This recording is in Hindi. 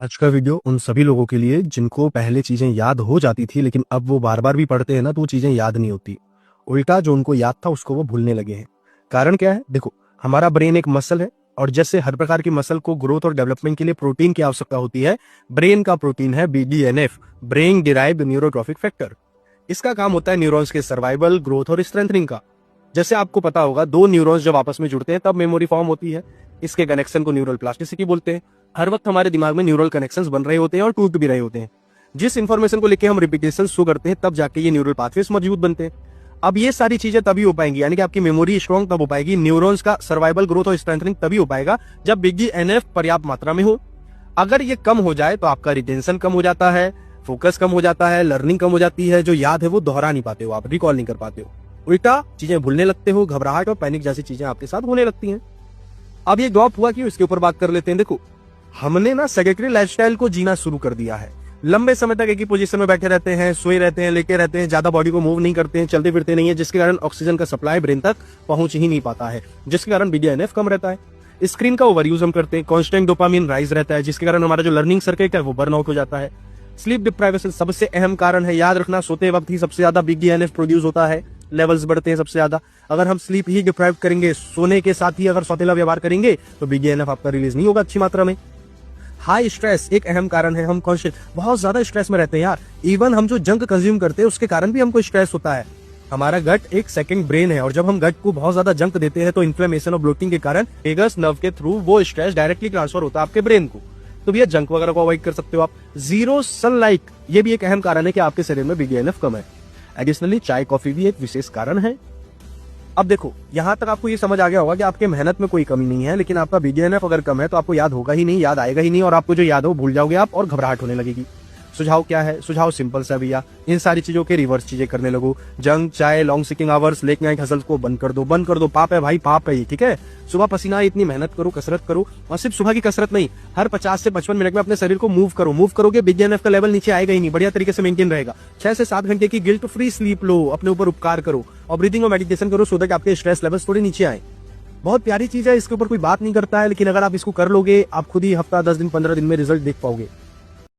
आज का वीडियो उन सभी लोगों के लिए जिनको पहले चीजें याद हो जाती थी, लेकिन अब वो बार बार भी पढ़ते हैं ना तो वो चीजें याद नहीं होती। उल्टा जो उनको याद था उसको वो भूलने लगे हैं। कारण क्या है? देखो, हमारा ब्रेन एक मसल है और जैसे हर प्रकार की मसल को ग्रोथ और डेवलपमेंट के लिए प्रोटीन की आवश्यकता होती है, ब्रेन का प्रोटीन है BDNF, brain derived neurotrophic factor. इसका काम होता है न्यूरॉन्स के सर्वाइवल, ग्रोथ और स्ट्रेंथनिंग का। जैसे आपको पता होगा, दो न्यूरॉन्स जब आपस में जुड़ते हैं तब मेमोरी फॉर्म होती है। इसके कनेक्शन को न्यूरल प्लास्टिसिटी बोलते हैं। हर वक्त हमारे दिमाग में न्यूरल कनेक्शंस बन रहे होते हैं और टूट भी रहे होते हैं। जिस इंफॉर्मेशन को लेकर हम रिपीटेशन शो करते हैं तब जाके ये न्यूरल पाथवेज मजबूत बनते हैं। अब ये सारी चीजें तभी हो पाएंगी, यानी कि आपकी मेमोरी स्ट्रॉन्ग तब हो पाएगी, न्यूरॉन्स का सर्वाइवल, ग्रोथ और स्ट्रेंथनिंग तभी हो पाएगा जब BDNF पर्याप्त मात्रा में हो। अगर ये कम हो जाए तो आपका रिटेंशन कम हो जाता है, फोकस कम हो जाता है, लर्निंग कम हो जाती है, जो याद है वो दोहरा नहीं पाते हो, आप रिकॉल नहीं कर पाते हो, उल्टा चीजें भूलने लगते हो, घबराहट और पैनिक जैसी चीजें आपके साथ होने लगती हैं। अब ये ड्रॉप हुआ क्यों, इसके ऊपर बात कर लेते हैं। देखो, हमने ना सेडेंटरी लाइफस्टाइल को जीना शुरू कर दिया है। लंबे समय तक एक ही पोजीशन में बैठे रहते हैं, सोए रहते हैं, लेटे रहते हैं, ज्यादा बॉडी को मूव नहीं करते हैं, चलते फिरते नहीं है, जिसके कारण ऑक्सीजन का सप्लाई ब्रेन तक पहुंच ही नहीं पाता है, जिसके कारण BDNF कम रहता है। स्क्रीन का ओवर यूज हम करते हैं, कांस्टेंट डोपामिन राइज रहता है, जिसके कारण हमारा जो लर्निंग सर्किट है वो बर्न आउट हो जाता है। स्लीप डिप्राइवेशन सबसे अहम कारण है, याद रखना, सोते वक्त ही सबसे ज्यादा BDNF प्रोड्यूस होता है, लेवल्स बढ़ते हैं सबसे ज्यादा। अगर हम स्लीप ही डिप्राइव करेंगे, सोने के साथ ही अगर सौतेला व्यवहार करेंगे तो BDNF आपका रिलीज नहीं होगा अच्छी मात्रा में। हाई स्ट्रेस एक अहम कारण है, हम कॉन्शियस बहुत ज्यादा स्ट्रेस में रहते हैं यार। इवन हम जो जंक कंज्यूम करते हैं उसके कारण भी हमको स्ट्रेस होता है। हमारा गट एक सेकंड ब्रेन है और जब हम गट को बहुत ज्यादा जंक देते हैं तो इन्फ्लेमेशन और ब्लोटिंग के कारण वेगस नर्व के थ्रू वो स्ट्रेस डायरेक्टली ट्रांसफर होता है आपके ब्रेन को। तो भैया जंक वगैरह को अवॉइड कर सकते हो आप। जीरो सनलाइट ये भी एक अहम कारण है कि आपके शरीर में BDNF कम है। एडिशनली चाय कॉफी भी एक विशेष कारण है। अब देखो, यहां तक आपको ये समझ आ गया होगा कि आपके मेहनत में कोई कमी नहीं है, लेकिन आपका BDNF अगर कम है तो आपको याद होगा ही नहीं, याद आएगा ही नहीं, और आपको जो याद हो भूल जाओगे आप और घबराहट होने लगेगी। सुझाव क्या है? सुझाव सिंपल सा भैया, इन सारी चीजों के रिवर्स चीजें करने लगो। जंक, चाय, long sitting hours, late night hustle को बंद कर दो, बंद कर दो। पाप है भाई, पाप है ये, ठीक है। सुबह पसीना इतनी मेहनत करो, कसरत करो, और सिर्फ सुबह की कसरत नहीं, हर 50 से 55 मिनट में अपने शरीर को मूव करो। मूव करोगे BDNF का लेवल नीचे आएगा ही नहीं, बढ़िया तरीके से मेंटेन रहेगा। 6 से 7 घंटे की गिल्ट फ्री स्लीप लो, अपने ऊपर उपकार करो और ब्रीदिंग और मेडिटेशन करो सो दैट आपके स्ट्रेस लेवल्स थोड़े नीचे आए। बहुत प्यारी चीज है, इसके ऊपर कोई बात नहीं करता है, लेकिन अगर आप इसको कर लोगे आप खुद ही हफ्ता, 10 दिन, 15 दिन में रिजल्ट देख पाओगे।